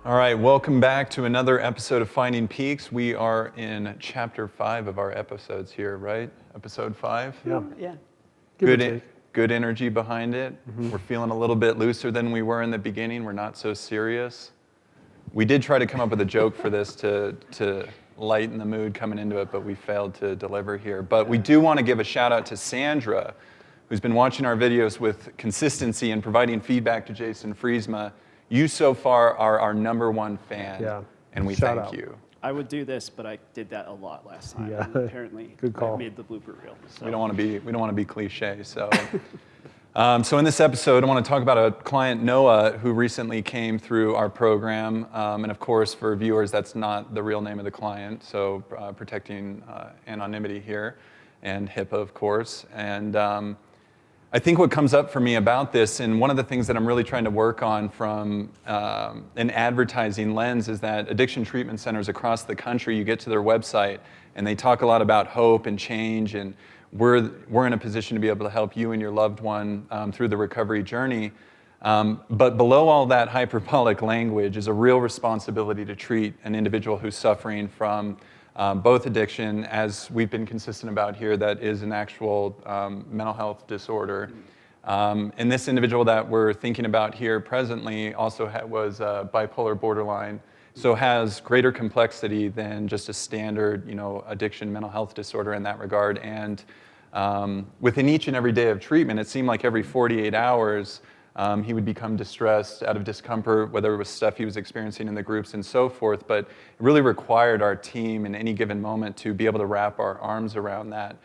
All right, welcome back to another episode of Finding Peaks. We are in chapter 5 of our episodes here, right? Episode 5? Yeah. Good energy behind it. We're feeling a little bit looser than we were in the beginning. We're not so serious. We did try to come up with a joke for this to lighten the mood coming into it, but we failed to deliver here. But we do want to give a shout out to Sandra, who's been watching our videos with consistency and providing feedback to Jason Friesma. You so far are our #1 fan, and we thank you. I would do this, but I did that a lot last time. Yeah. And apparently, Good call. I made the blooper reel. So. We don't want to be cliche. So, so in this episode, I want to talk about a client, Noah, who recently came through our program. And of course, for viewers, that's not the real name of the client. So, protecting anonymity here, and HIPAA, of course. And I think what comes up for me about this, and one of the things that I'm really trying to work on from an advertising lens, is that addiction treatment centers across the country, you get to their website and they talk a lot about hope and change, and we're in a position to be able to help you and your loved one through the recovery journey. But below all that hyperbolic language is a real responsibility to treat an individual who's suffering from both addiction, as we've been consistent about here, that is an actual mental health disorder. And this individual that we're thinking about here presently also was bipolar borderline, so has greater complexity than just a standard, addiction mental health disorder in that regard. And within each and every day of treatment, it seemed like every 48 hours, he would become distressed, out of discomfort, whether it was stuff he was experiencing in the groups and so forth. But it really required our team in any given moment to be able to wrap our arms around that.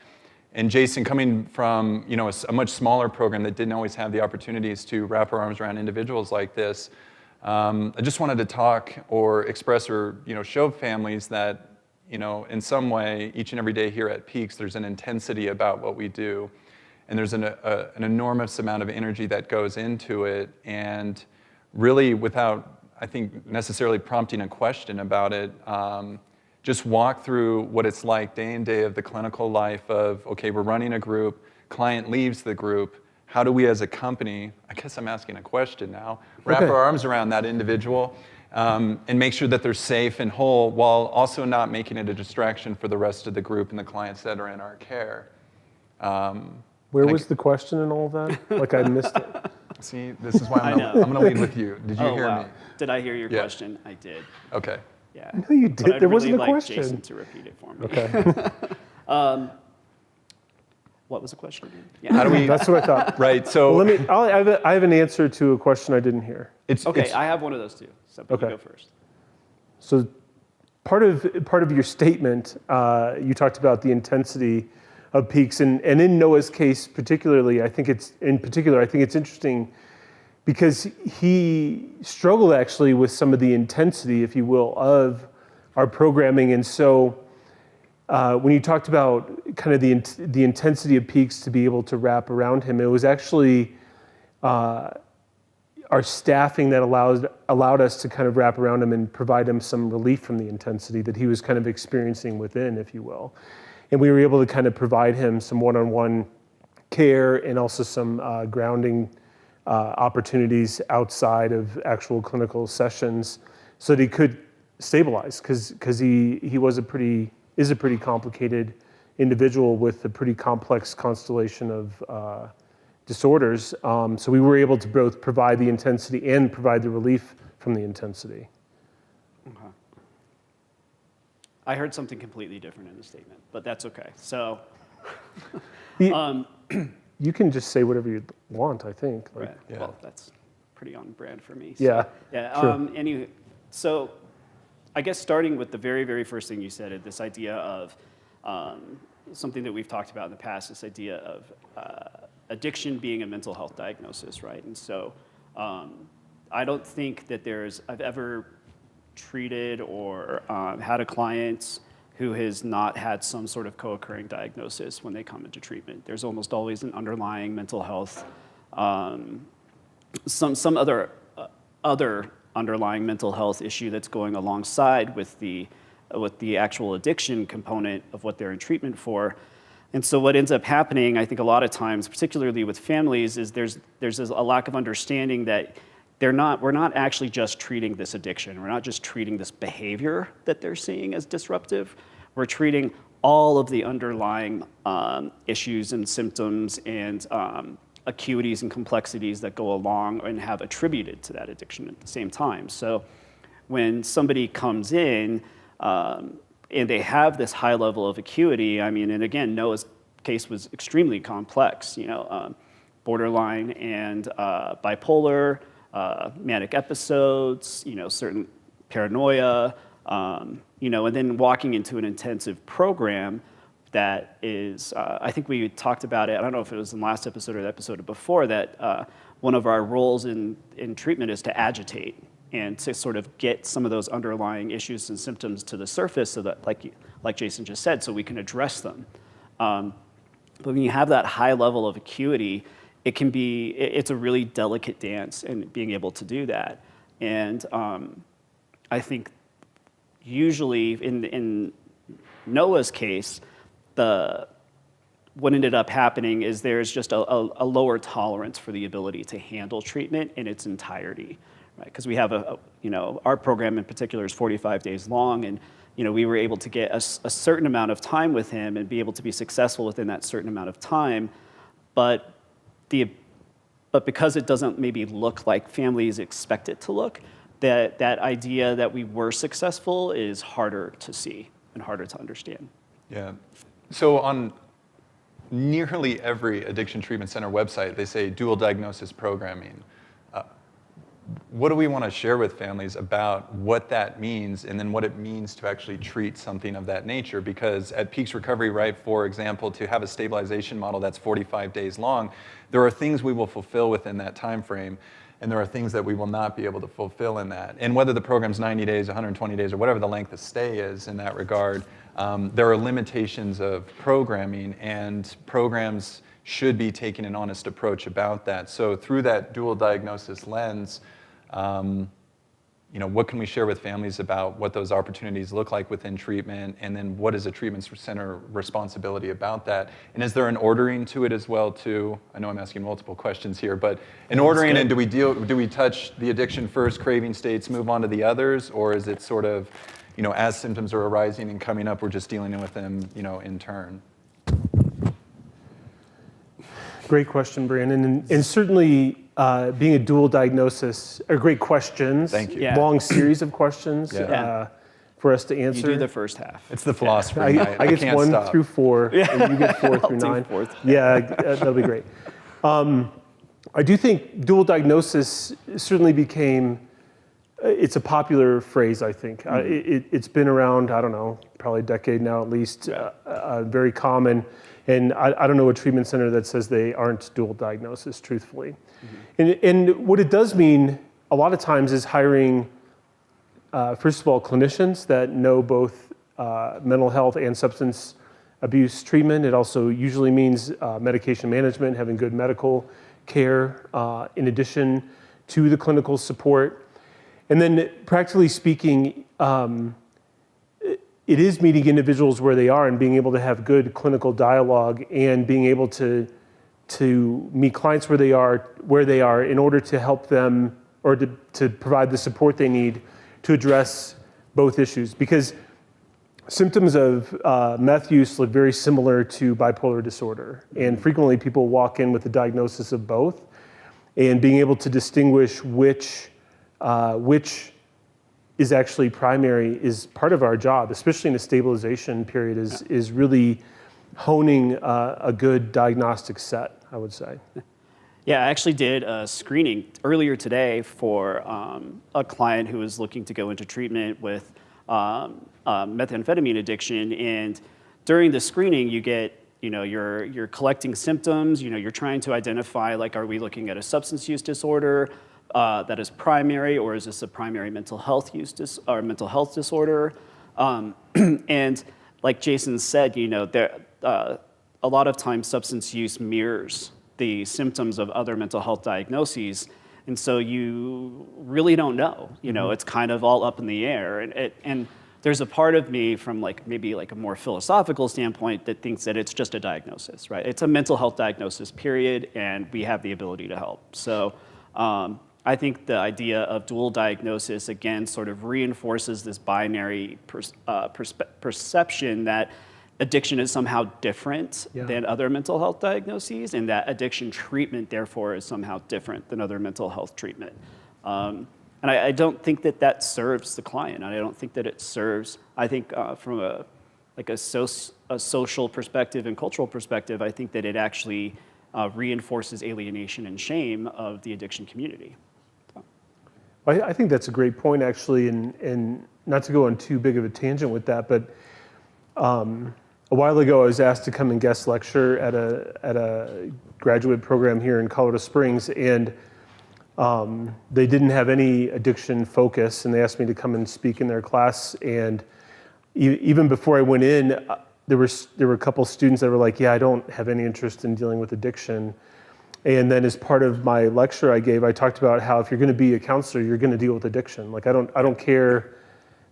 And Jason, coming from a much smaller program that didn't always have the opportunities to wrap our arms around individuals like this, I just wanted to talk or express or show families that in some way, each and every day here at Peaks, there's an intensity about what we do. And there's an enormous amount of energy that goes into it, and really without, I think, necessarily prompting a question about it, just walk through what it's like day in, day of the clinical life of, okay, we're running a group, client leaves the group, how do we as a company, I guess I'm asking a question now, wrap our arms around that individual and make sure that they're safe and whole, while also not making it a distraction for the rest of the group and the clients that are in our care. Where was the question in all of that? Like I missed it. See, this is why I'm going to lead with you. Did you hear me? Did I hear your question? I did. Okay. Yeah. No, you did. But There I'd wasn't really a like question. Jason to repeat it for me. Okay. What was the question again? How Yeah. do we? That's what I thought. Right. So Well, I have an answer to a question I didn't hear. Okay, I have one of those too. So you go first. So part of your statement, you talked about the intensity of Peaks, and in Noah's case particularly, I think it's interesting because he struggled actually with some of the intensity, if you will, of our programming. And so when you talked about kind of the intensity of Peaks to be able to wrap around him, it was actually our staffing that allowed us to kind of wrap around him and provide him some relief from the intensity that he was kind of experiencing within, if you will. And we were able to kind of provide him some one-on-one care and also some grounding opportunities outside of actual clinical sessions so that he could stabilize, because he is a pretty complicated individual with a pretty complex constellation of disorders. So we were able to both provide the intensity and provide the relief from the intensity. Okay. I heard something completely different in the statement, but that's okay. So, You can just say whatever you want, I think. right. Well, that's pretty on brand for me. So, Yeah. Yeah. Sure. Anyway, so I guess starting with the very, very first thing you said, this idea of something that we've talked about in the past, this idea of addiction being a mental health diagnosis, right? And so I don't think that I've ever treated or had a client who has not had some sort of co-occurring diagnosis when they come into treatment. There's almost always an underlying mental health, some other underlying mental health issue that's going alongside with the actual addiction component of what they're in treatment for. And so what ends up happening, I think a lot of times, particularly with families, is there's a lack of understanding that we're not actually just treating this addiction. We're not just treating this behavior that they're seeing as disruptive. We're treating all of the underlying issues and symptoms and acuities and complexities that go along and have attributed to that addiction at the same time. So when somebody comes in and they have this high level of acuity, I mean, and again, Noah's case was extremely complex, borderline and bipolar, manic episodes, certain paranoia, and then walking into an intensive program that is, I think we talked about it, I don't know if it was in the last episode or the episode before, that one of our roles in treatment is to agitate and to sort of get some of those underlying issues and symptoms to the surface so that, like Jason just said, so we can address them. But when you have that high level of acuity, it's a really delicate dance in being able to do that. And I think usually in Noah's case, what ended up happening is there's just a lower tolerance for the ability to handle treatment in its entirety, right? Because we have our program in particular is 45 days long, and we were able to get a certain amount of time with him and be able to be successful within that certain amount of time, but because it doesn't maybe look like families expect it to look, that idea that we were successful is harder to see and harder to understand. Yeah. So on nearly every addiction treatment center website, they say dual diagnosis programming. What do we want to share with families about what that means and then what it means to actually treat something of that nature? Because at Peaks Recovery, right, for example, to have a stabilization model that's 45 days long, there are things we will fulfill within that time frame, and there are things that we will not be able to fulfill in that. And whether the program's 90 days, 120 days, or whatever the length of stay is in that regard, there are limitations of programming, and programs should be taking an honest approach about that. So through that dual diagnosis lens, what can we share with families about what those opportunities look like within treatment, and then what is a treatment center responsibility about that? And is there an ordering to it as well too? I know I'm asking multiple questions here, but an ordering, and do we touch the addiction first, craving states, move on to the others, or is it sort of, as symptoms are arising and coming up, we're just dealing with them, in turn? Great question, Brandon, and certainly being a dual diagnosis are great questions. Thank you. Yeah. Long series of questions for us to answer. You do the first half. It's the philosophy night. I get can't 1 stop. through 4, and you get 4 through do 9. 4. Yeah, that'll be great. I do think dual diagnosis certainly became, it's a popular phrase, I think. It's been around, I don't know, probably a decade now at least, very common. And I don't know a treatment center that says they aren't dual diagnosis, truthfully. And what it does mean a lot of times is hiring, first of all, clinicians that know both mental health and substance abuse treatment. It also usually means medication management, having good medical care in addition to the clinical support. And then practically speaking, it is meeting individuals where they are and being able to have good clinical dialogue and being able to meet clients where they are in order to help them or to provide the support they need to address both issues. Because symptoms of meth use look very similar to bipolar disorder. And frequently people walk in with a diagnosis of both, and being able to distinguish which is actually primary is part of our job, especially in a stabilization period, is really honing a good diagnostic set, I would say. Yeah, I actually did a screening earlier today for a client who was looking to go into treatment with methamphetamine addiction. And during the screening, you get, you're collecting symptoms, you're trying to identify, like, are we looking at a substance use disorder that is primary, or is this a primary mental health mental health disorder? And like Jason said, a lot of times substance use mirrors the symptoms of other mental health diagnoses, and so you really don't know. It's kind of all up in the air, and there's a part of me from maybe a more philosophical standpoint that thinks that it's just a diagnosis, right? It's a mental health diagnosis, period, and we have the ability to help. So I think the idea of dual diagnosis, again, sort of reinforces this binary perception that addiction is somehow different than other mental health diagnoses, and that addiction treatment, therefore, is somehow different than other mental health treatment. And I don't think that that serves the client. I don't think that it serves, I think from a social perspective and cultural perspective, I think that it actually reinforces alienation and shame of the addiction community. I think that's a great point, actually, and not to go on too big of a tangent with that, but a while ago I was asked to come and guest lecture at a graduate program here in Colorado Springs, and they didn't have any addiction focus, and they asked me to come and speak in their class. And even before I went in, there were a couple students that were like, "Yeah, I don't have any interest in dealing with addiction." And then as part of my lecture I gave, I talked about how if you're going to be a counselor, you're going to deal with addiction. Like I don't care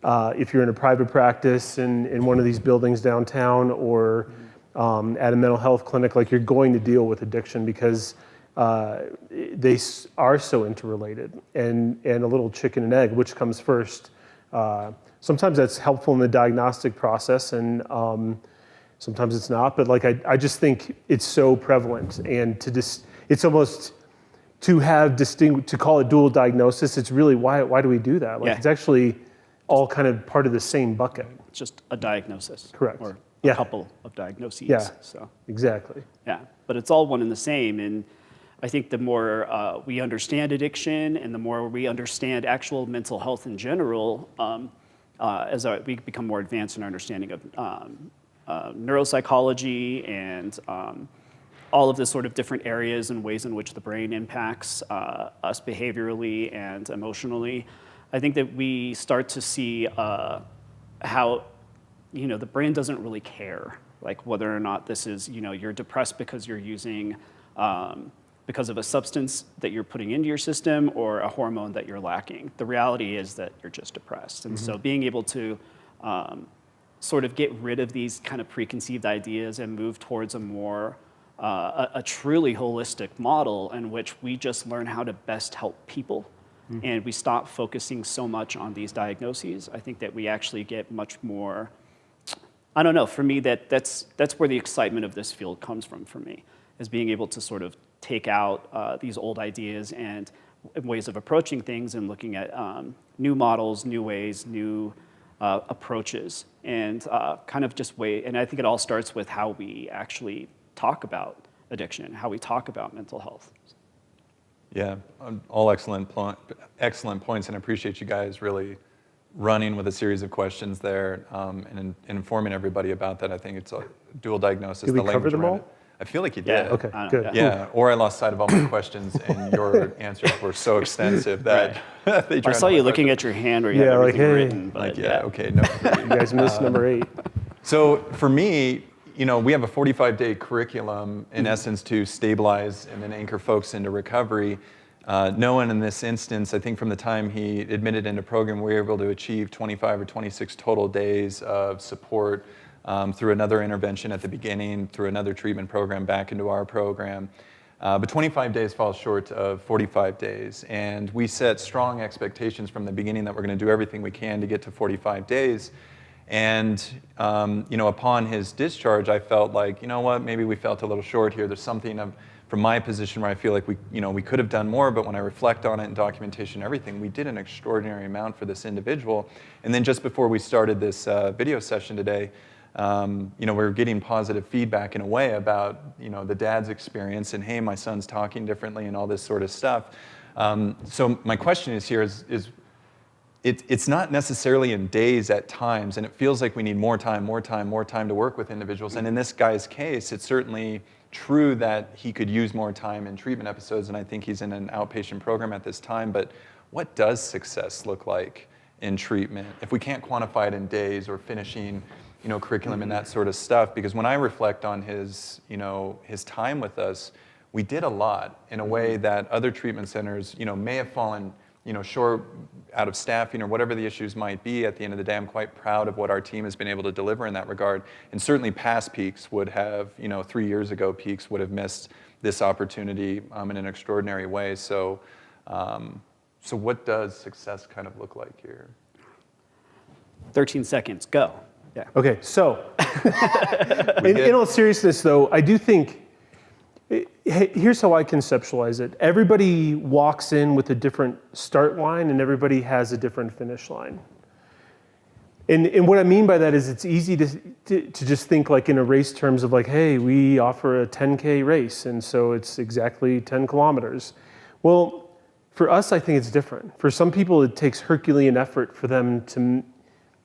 if you're in a private practice in one of these buildings downtown or at a mental health clinic, like you're going to deal with addiction because they are so interrelated, and a little chicken and egg, which comes first. Sometimes that's helpful in the diagnostic process, and sometimes it's not. But like I just think it's so prevalent, and it's almost to call it dual diagnosis. It's really why do we do that? Like it's actually all kind of part of the same bucket. It's just a diagnosis. Correct. Or a couple of diagnoses. Yeah. So. Exactly. Yeah, but it's all one and the same. And I think the more we understand addiction and the more we understand actual mental health in general, as we become more advanced in our understanding of neuropsychology and all of the sort of different areas and ways in which the brain impacts us behaviorally and emotionally, I think that we start to see how, the brain doesn't really care, like whether or not this is, you're depressed because you're using, because of a substance that you're putting into your system or a hormone that you're lacking. The reality is that you're just depressed. And so being able to sort of get rid of these kind of preconceived ideas and move towards a more, a truly holistic model in which we just learn how to best help people. And we stop focusing so much on these diagnoses. I think that we actually get much more, I don't know, for me, that's where the excitement of this field comes from for me, is being able to sort of take out these old ideas and ways of approaching things and looking at new models, new ways, new approaches, and kind of just and I think it all starts with how we actually talk about addiction, how we talk about mental health. Yeah, all excellent points, and I appreciate you guys really running with a series of questions there and informing everybody about that. I think it's a dual diagnosis. Did we cover them all? I feel like you did. Yeah. Okay, good. Yeah, or I lost sight of all my questions, and your answers were so extensive that they I saw you looking at your hand where you had everything written. But okay, no. You guys missed number 8. So for me, we have a 45-day curriculum, in essence, to stabilize and then anchor folks into recovery. Noah, in this instance, I think from the time he admitted into program, we were able to achieve 25 or 26 total days of support through another intervention at the beginning, through another treatment program back into our program. But 25 days falls short of 45 days. And we set strong expectations from the beginning that we're going to do everything we can to get to 45 days. And upon his discharge, I felt like, maybe we felt a little short here. There's something from my position where I feel like we could have done more, but when I reflect on it and documentation and everything, we did an extraordinary amount for this individual. And then just before we started this video session today, we were getting positive feedback in a way about the dad's experience and, hey, my son's talking differently and all this sort of stuff. So my question is here is it's not necessarily in days at times, and it feels like we need more time to work with individuals. And in this guy's case, it's certainly true that he could use more time in treatment episodes, and I think he's in an outpatient program at this time. But what does success look like in treatment if we can't quantify it in days or finishing curriculum and that sort of stuff? Because when I reflect on his time with us, we did a lot in a way that other treatment centers may have fallen short out of staffing or whatever the issues might be. At the end of the day, I'm quite proud of what our team has been able to deliver in that regard. And certainly past peaks would have, 3 years ago, peaks would have missed this opportunity in an extraordinary way. So So what does success kind of look like here? 13 seconds, go. Yeah. Okay, so in all seriousness, though, I do think here's how I conceptualize it. Everybody walks in with a different start line, and everybody has a different finish line. And what I mean by that is it's easy to just think like in a race terms of like, hey, we offer a 10K race, and so it's exactly 10 kilometers. Well, for us, I think it's different. For some people, it takes Herculean effort for them to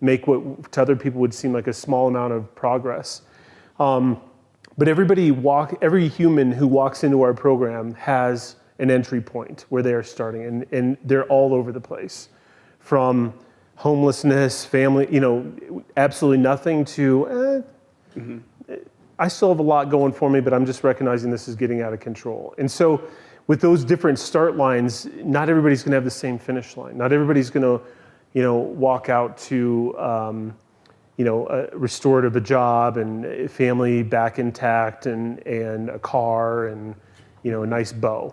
make what to other people would seem like a small amount of progress. But every human who walks into our program has an entry point where they are starting, and they're all over the place, from homelessness, family, absolutely nothing to, I still have a lot going for me, but I'm just recognizing this is getting out of control. And so with those different start lines, not everybody's gonna have the same finish line. Not everybody's gonna, walk out to, restorative a job and family back intact and a car and, a nice bow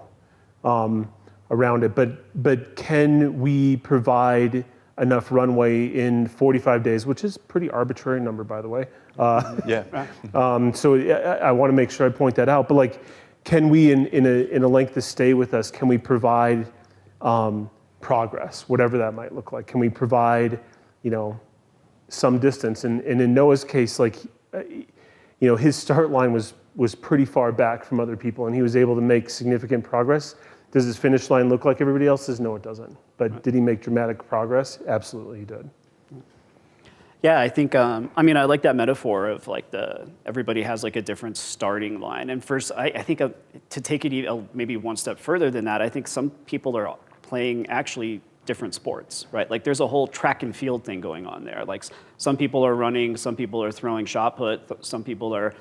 around it. But can we provide enough runway in 45 days, which is a pretty arbitrary number, by the way. Yeah. So I want to make sure I point that out. But like, can we, in a length of stay with us, can we provide progress, whatever that might look like? Can we provide, some distance? And in Noah's case, like, his start line was pretty far back from other people, and he was able to make significant progress. Does his finish line look like everybody else's? No, it doesn't. But did he make dramatic progress? Absolutely, he did. Yeah, I think, I like that metaphor of like everybody has like a different starting line. And first, I think to take it maybe one step further than that, I think some people are playing actually different sports, right? Like there's a whole track and field thing going on there. Like some people are running, some people are throwing shot put, some people are,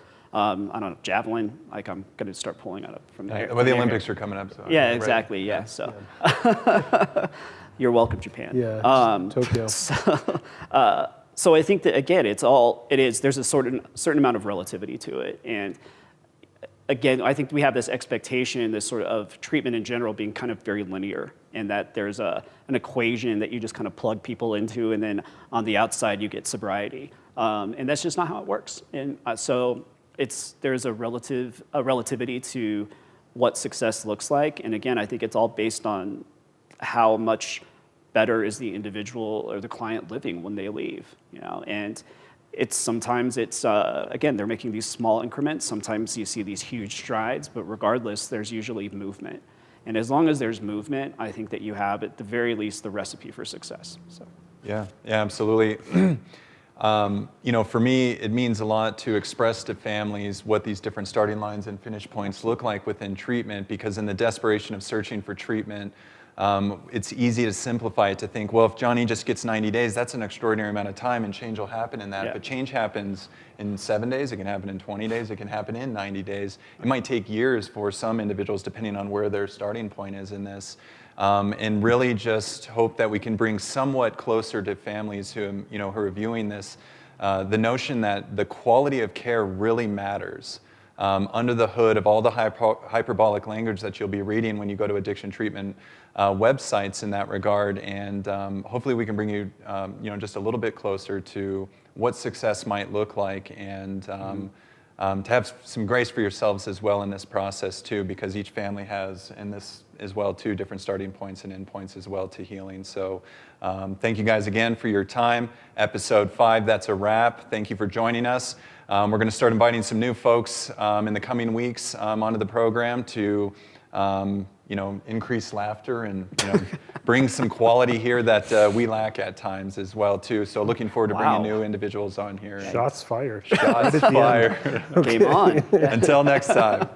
javelin. Like I'm gonna start pulling it up from there. Well, the Olympics are coming up, so. Yeah, exactly. Right. Yeah, so. You're welcome, Japan. Yeah, Tokyo. So I think that again, there's a certain amount of relativity to it. And again, I think we have this expectation, this sort of treatment in general being kind of very linear, and that there's an equation that you just kind of plug people into, and then on the outside you get sobriety. And that's just not how it works. And so there's a relativity to what success looks like. And again, I think it's all based on how much better is the individual or the client living when they leave, and sometimes again, they're making these small increments. Sometimes you see these huge strides, but regardless, there's usually movement. And as long as there's movement, I think that you have, at the very least, the recipe for success. So. Yeah, absolutely. For me, it means a lot to express to families what these different starting lines and finish points look like within treatment, because in the desperation of searching for treatment, it's easy to simplify it to think, well, if Johnny just gets 90 days, that's an extraordinary amount of time and change will happen in that. Yeah. But change happens in 7 days, it can happen in 20 days, it can happen in 90 days. It might take years for some individuals, depending on where their starting point is in this. And really just hope that we can bring somewhat closer to families who are viewing this, the notion that the quality of care really matters. Under the hood of all the hyperbolic language that you'll be reading when you go to addiction treatment websites in that regard, and hopefully we can bring you, just a little bit closer to what success might look like, and to have some grace for yourselves as well in this process too, because each family has, in this as well too, different starting points and endpoints as well to healing. So thank you guys again for your time. Episode 5, that's a wrap. Thank you for joining us. We're going to start inviting some new folks in the coming weeks onto the program to increase laughter and bring some quality here that we lack at times as well too. So looking forward to bringing new individuals on here. Shots fired. Shots fired. Game on. Until next time.